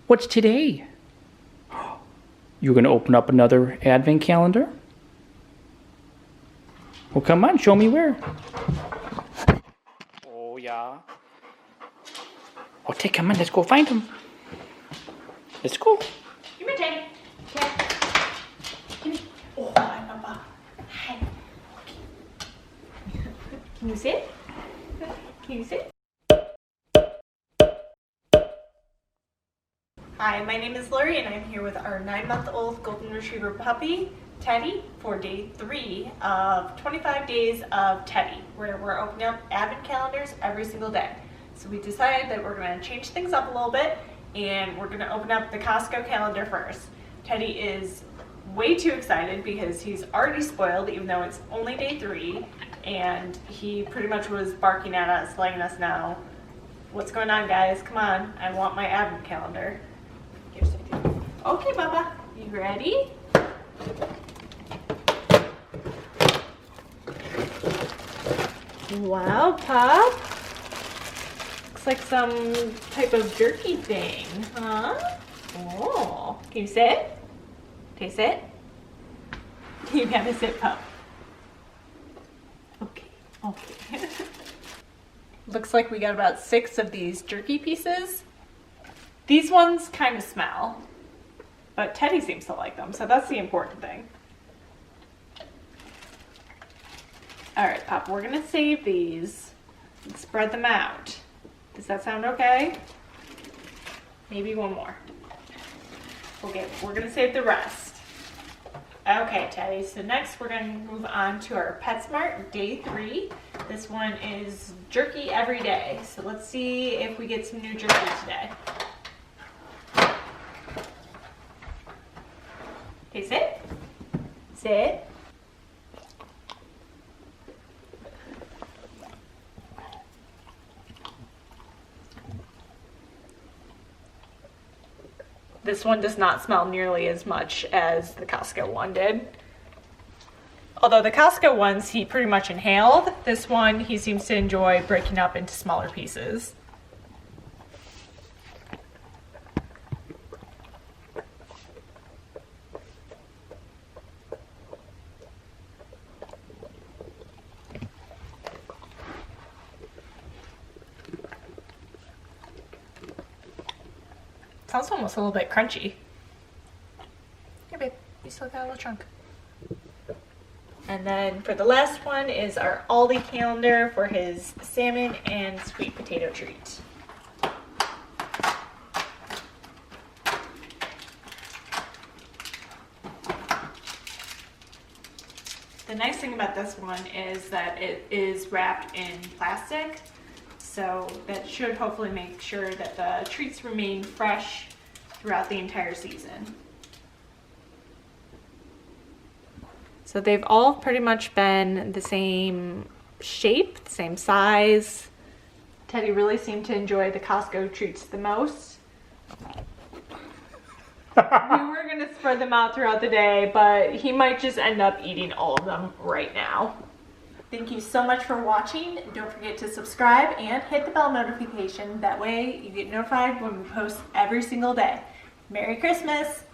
What's today? You're gonna open up another advent calendar? Well, come on, show me where. Oh, yeah. Okay, come on, let's go find him. Let's go. Come here, Teddy. Okay. Come here. Oh, hi, Papa. Hi. Can you sit? Can you sit? Hi, my name is Lori, and I'm here with our 9-month-old Golden Retriever puppy, Teddy, for day 3 of 25 days of Teddy, where we're opening up advent calendars every single day. So we decided that we're going to change things up a little bit, and we're going to open up the Costco calendar first. Teddy is way too excited because he's already spoiled, even though it's only day 3, and he pretty much was barking at us, letting us know, what's going on, guys? Come on, I want my advent calendar. Okay, Bubba, you ready? Wow, Pop. Looks like some type of jerky thing, huh? Oh, can you sit? Can you sit? You gotta sit, Pup. Okay, okay. Looks like we got about 6 of these jerky pieces. These ones kind of smell, but Teddy seems to like them, so that's the important thing. All right, Pop, we're gonna save these and spread them out. Does that sound okay? Maybe one more. Okay, we're gonna save the rest. Okay, Teddy, so next we're gonna move on to our PetSmart day 3. This one is jerky every day. So let's see if we get some new jerky today. Okay, sit. Sit. This one does not smell nearly as much as the Costco one did. Although the Costco ones he pretty much inhaled, this one he seems to enjoy breaking up into smaller pieces. Sounds almost a little bit crunchy. Here, babe, you still got a little chunk. And then for the last one is our Aldi calendar for his salmon and sweet potato treat. The nice thing about this one is that it is wrapped in plastic. So that should hopefully make sure that the treats remain fresh throughout the entire season. So they've all pretty much been the same shape, the same size. Teddy really seemed to enjoy the Costco treats the most. We were gonna spread them out throughout the day, but he might just end up eating all of them right now. Thank you so much for watching. Don't forget to subscribe and hit the bell notification. That way you get notified when we post every single day. Merry Christmas!